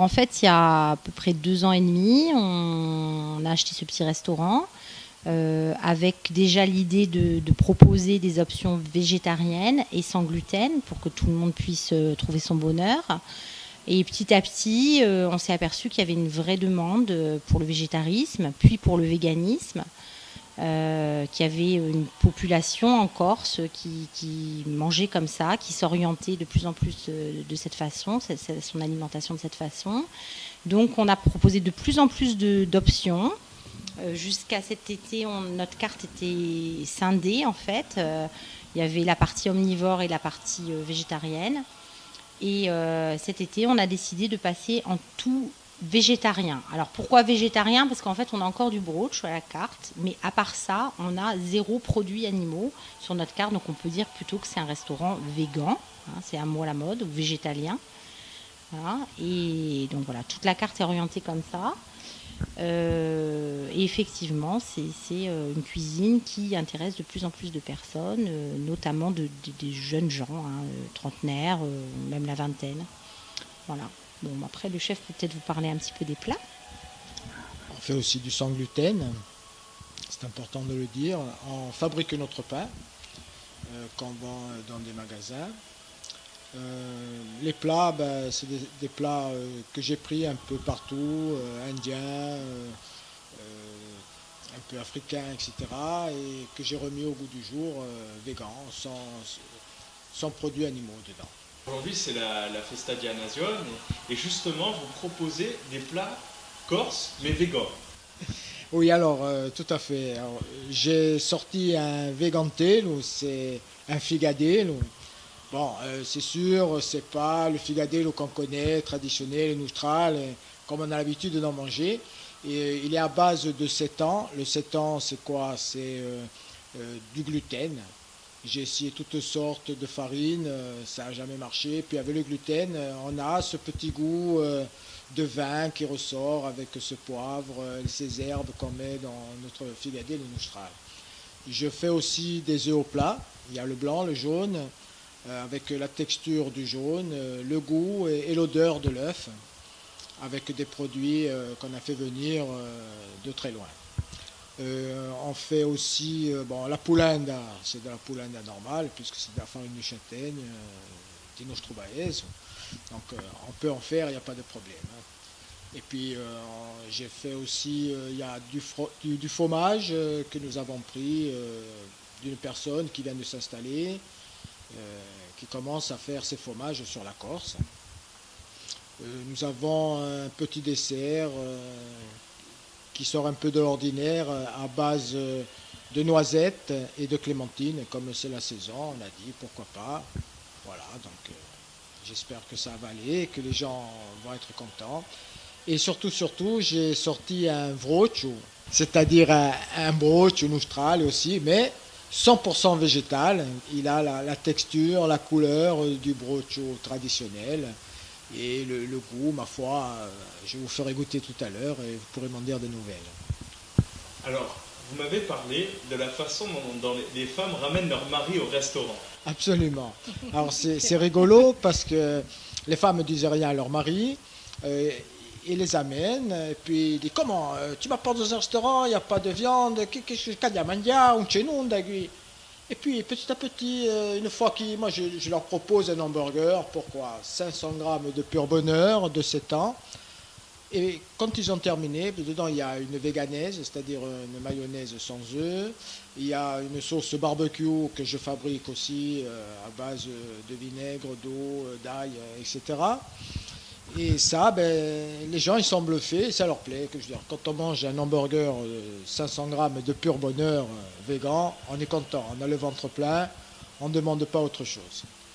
En fait, il y a à peu près 2 ans et demi, on a acheté ce petit restaurant avec déjà l'idée de proposer des options végétariennes et sans gluten pour que tout le monde puisse trouver son bonheur. Et petit à petit, on s'est aperçu qu'il y avait une vraie demande pour le végétarisme, puis pour le véganisme. Qu'il y avait une population en Corse qui mangeait comme ça, qui s'orientait de plus en plus de cette façon, son alimentation de cette façon. Donc on a proposé de plus en plus d'options. Jusqu'à cet été, notre carte était scindée en fait. Il y avait la partie omnivore et la partie végétarienne. Et cet été, on a décidé de passer en tout végétarien. Alors pourquoi végétarien? Parce qu'en fait, on a encore du brooch à la carte, mais à part ça, on a 0 produits animaux sur notre carte. Donc on peut dire plutôt que c'est un restaurant végan, hein, c'est un mot à la mode, ou végétalien. Voilà. Et donc voilà, toute la carte est orientée comme ça. Et effectivement, c'est une cuisine qui intéresse de plus en plus de personnes, notamment des jeunes gens, hein, trentenaires, même la vingtaine. Voilà. Bon, après, le chef peut peut-être vous parler un petit peu des plats. On fait aussi du sans gluten, c'est important de le dire. On fabrique notre pain qu'on vend dans des magasins. Les plats, c'est des plats que j'ai pris un peu partout, indiens, un peu africains, etc. Et que j'ai remis au goût du jour, végan, sans produits animaux dedans. Aujourd'hui, c'est la Festa di Nation et justement, vous proposez des plats corses mais végans. Oui, alors, tout à fait. Alors, j'ai sorti un vegantello, c'est un figadello. Bon, c'est sûr, c'est pas le figadello qu'on connaît, traditionnel, neutral, comme on a l'habitude d'en manger. Et il est à base de sétan. Le sétan, c'est quoi? C'est du gluten. J'ai essayé toutes sortes de farines, ça n'a jamais marché. Puis avec le gluten, on a ce petit goût de vin qui ressort avec ce poivre, ces herbes qu'on met dans notre figadello neutral. Je fais aussi des œufs au plat. Il y a le blanc, le jaune, avec la texture du jaune, le goût et l'odeur de l'œuf, avec des produits qu'on a fait venir de très loin. On fait aussi la polenta, c'est de la polenta normale, puisque c'est de la farine de châtaigne, di nostro paese. Donc on peut en faire, il n'y a pas de problème. Hein. Et puis j'ai fait aussi, il y a du fromage que nous avons pris d'une personne qui vient de s'installer, qui commence à faire ses fromages sur la Corse. Nous avons un petit dessert qui sort un peu de l'ordinaire à base de noisettes et de clémentines, comme c'est la saison, on a dit pourquoi pas. Voilà, donc j'espère que ça va aller, que les gens vont être contents. Et surtout, j'ai sorti un vroccio, c'est-à-dire un broccio neutral aussi, mais 100% végétal. Il a la texture, la couleur du broccio traditionnel. Et le goût, ma foi, je vous ferai goûter tout à l'heure et vous pourrez m'en dire des nouvelles. Alors, vous m'avez parlé de la façon dont les femmes ramènent leur mari au restaurant. Absolument. Alors c'est rigolo parce que les femmes ne disent rien à leur mari, ils les amènent, et puis ils disent comment, tu m'apportes dans un restaurant, il n'y a pas de viande, qu'est-ce qu'il y a mangia, un chenou, et puis petit à petit, une fois moi je leur propose un hamburger, pourquoi 500 grammes de pur bonheur de 7 ans. Et quand ils ont terminé, dedans il y a une véganaise, c'est-à-dire une mayonnaise sans œufs. Il y a une sauce barbecue que je fabrique aussi à base de vinaigre, d'eau, d'ail, etc. Et ça, les gens ils sont bluffés, ça leur plaît. Que je veux dire, quand on mange un hamburger 500 grammes de pur bonheur végan, on est content, on a le ventre plein, on ne demande pas autre chose.